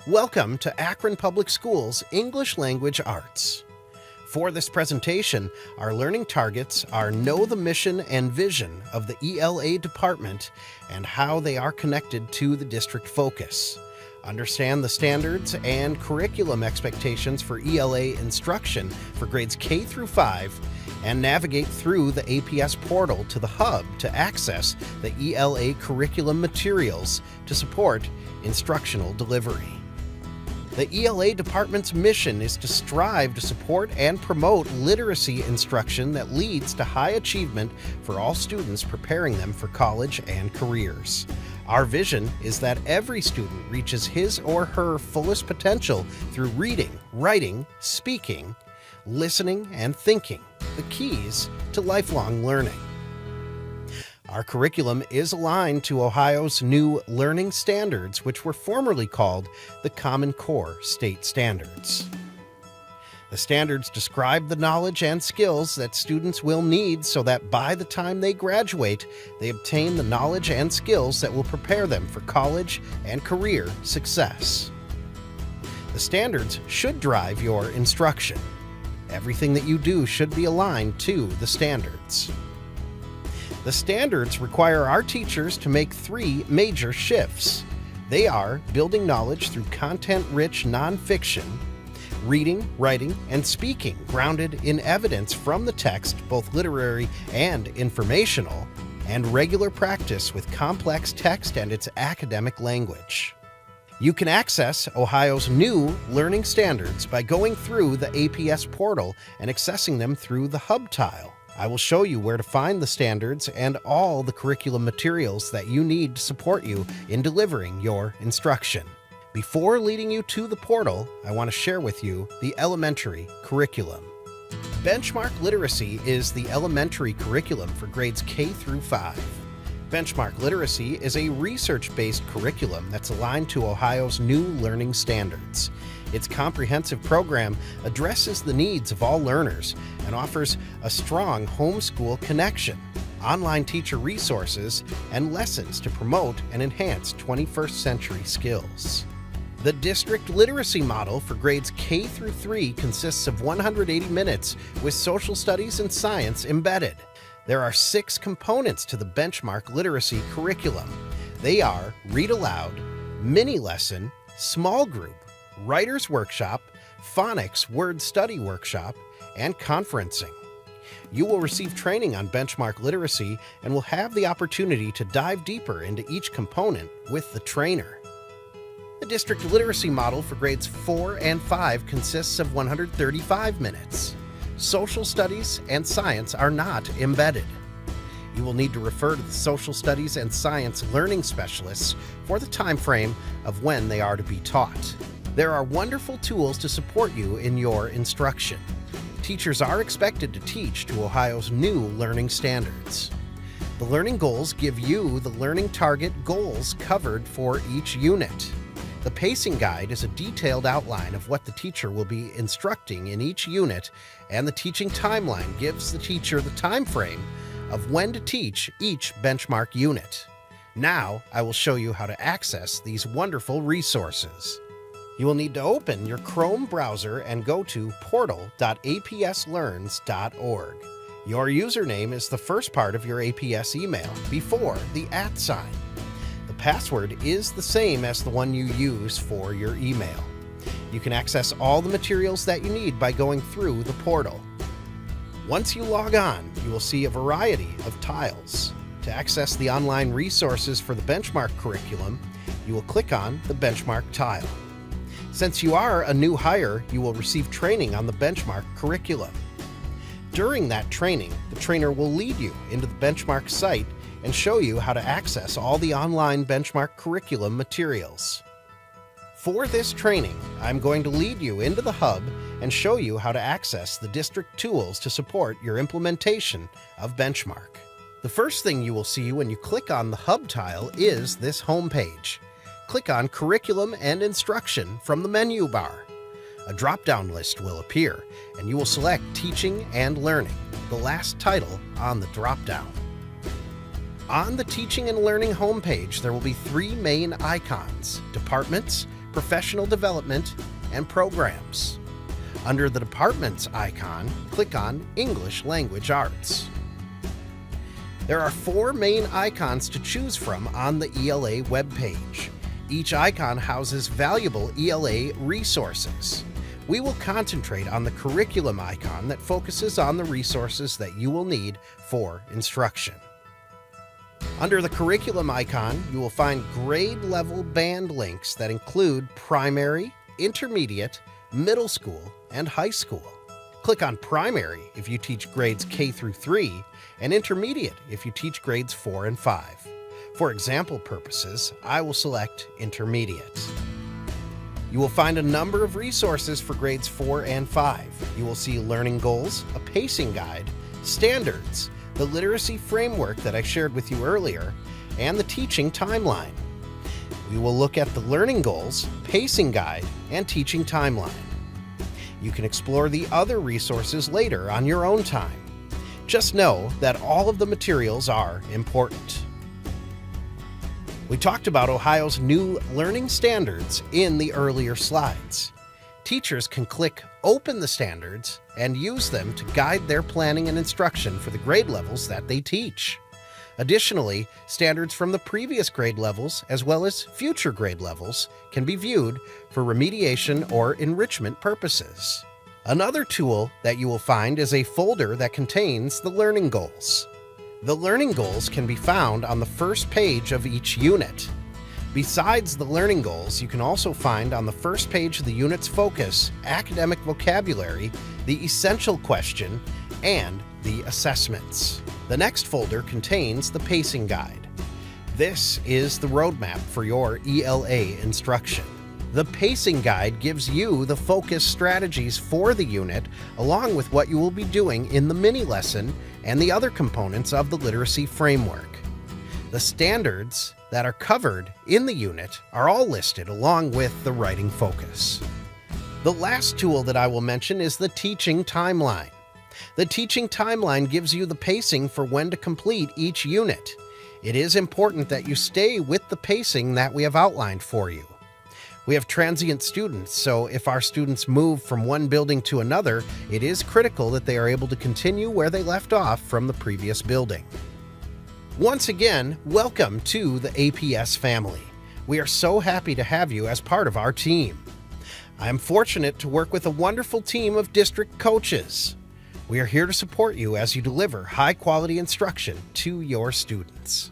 Welcome to Akron Public Schools English Language Arts. For this presentation, our learning targets are know the mission and vision of the ELA department and how they are connected to the district focus. Understand the standards and curriculum expectations for ELA instruction for grades K through 5, and navigate through the APS portal to the hub to access the ELA curriculum materials to support instructional delivery. The ELA department's mission is to strive to support and promote literacy instruction that leads to high achievement for all students, preparing them for college and careers. Our vision is that every student reaches his or her fullest potential through reading, writing, speaking, listening, and thinking, the keys to lifelong learning. Our curriculum is aligned to Ohio's new learning standards, which were formerly called the Common Core State Standards. The standards describe the knowledge and skills that students will need so that by the time they graduate, they obtain the knowledge and skills that will prepare them for college and career success. The standards should drive your instruction. Everything that you do should be aligned to the standards. The standards require our teachers to make 3 major shifts. They are building knowledge through content-rich nonfiction, reading, writing, and speaking grounded in evidence from the text, both literary and informational, and regular practice with complex text and its academic language. You can access Ohio's new learning standards by going through the APS portal and accessing them through the hub tile. I will show you where to find the standards and all the curriculum materials that you need to support you in delivering your instruction. Before leading you to the portal, I want to share with you the elementary curriculum. Benchmark Literacy is the elementary curriculum for grades K through 5. Benchmark Literacy is a research-based curriculum that's aligned to Ohio's new learning standards. Its comprehensive program addresses the needs of all learners and offers a strong homeschool connection, online teacher resources, and lessons to promote and enhance 21st century skills. The district literacy model for grades K through 3 consists of 180 minutes with social studies and science embedded. There are 6 components to the Benchmark Literacy curriculum. They are Read Aloud, Mini Lesson, Small Group, Writer's Workshop, Phonics Word Study Workshop, and Conferencing. You will receive training on Benchmark Literacy and will have the opportunity to dive deeper into each component with the trainer. The district literacy model for grades 4 and 5 consists of 135 minutes. Social studies and science are not embedded. You will need to refer to the social studies and science learning specialists for the time frame of when they are to be taught. There are wonderful tools to support you in your instruction. Teachers are expected to teach to Ohio's new learning standards. The learning goals give you the learning target goals covered for each unit. The pacing guide is a detailed outline of what the teacher will be instructing in each unit, and the teaching timeline gives the teacher the time frame of when to teach each benchmark unit. Now, I will show you how to access these wonderful resources. You will need to open your Chrome browser and go to portal.apslearns.org. Your username is the first part of your APS email before the @ sign. The password is the same as the one you use for your email. You can access all the materials that you need by going through the portal. Once you log on, you will see a variety of tiles. To access the online resources for the Benchmark curriculum, you will click on the Benchmark tile. Since you are a new hire, you will receive training on the Benchmark curriculum. During that training, the trainer will lead you into the Benchmark site and show you how to access all the online Benchmark curriculum materials. For this training, I'm going to lead you into the hub and show you how to access the district tools to support your implementation of Benchmark. The first thing you will see when you click on the hub tile is this home page. Click on Curriculum and Instruction from the menu bar. A drop-down list will appear, and you will select Teaching and Learning, the last title on the drop-down. On the Teaching and Learning homepage, there will be 3 main icons: Departments, professional development, and programs. Under the department's icon, click on English Language Arts. There are 4 main icons to choose from on the ELA webpage. Each icon houses valuable ELA resources. We will concentrate on the curriculum icon that focuses on the resources that you will need for instruction. Under the curriculum icon, you will find grade level band links that include primary, intermediate, middle school, and high school. Click on primary if you teach grades K through 3, and intermediate if you teach grades 4 and 5. For example purposes, I will select intermediate. You will find a number of resources for grades 4 and 5. You will see learning goals, a pacing guide, standards, the literacy framework that I shared with you earlier, and the teaching timeline. We will look at the learning goals, pacing guide, and teaching timeline. You can explore the other resources later on your own time. Just know that all of the materials are important. We talked about Ohio's new learning standards in the earlier slides. Teachers can click Open the Standards and use them to guide their planning and instruction for the grade levels that they teach. Additionally, standards from the previous grade levels as well as future grade levels can be viewed for remediation or enrichment purposes. Another tool that you will find is a folder that contains the learning goals. The learning goals can be found on the first page of each unit. Besides the learning goals, you can also find on the first page of the unit's focus, academic vocabulary, the essential question, and the assessments. The next folder contains the pacing guide. This is the roadmap for your ELA instruction. The pacing guide gives you the focus strategies for the unit, along with what you will be doing in the mini lesson and the other components of the literacy framework. The standards that are covered in the unit are all listed along with the writing focus. The last tool that I will mention is the teaching timeline. The teaching timeline gives you the pacing for when to complete each unit. It is important that you stay with the pacing that we have outlined for you. We have transient students, so if our students move from one building to another, it is critical that they are able to continue where they left off from the previous building. Once again, welcome to the APS family. We are so happy to have you as part of our team. I am fortunate to work with a wonderful team of district coaches. We are here to support you as you deliver high-quality instruction to your students.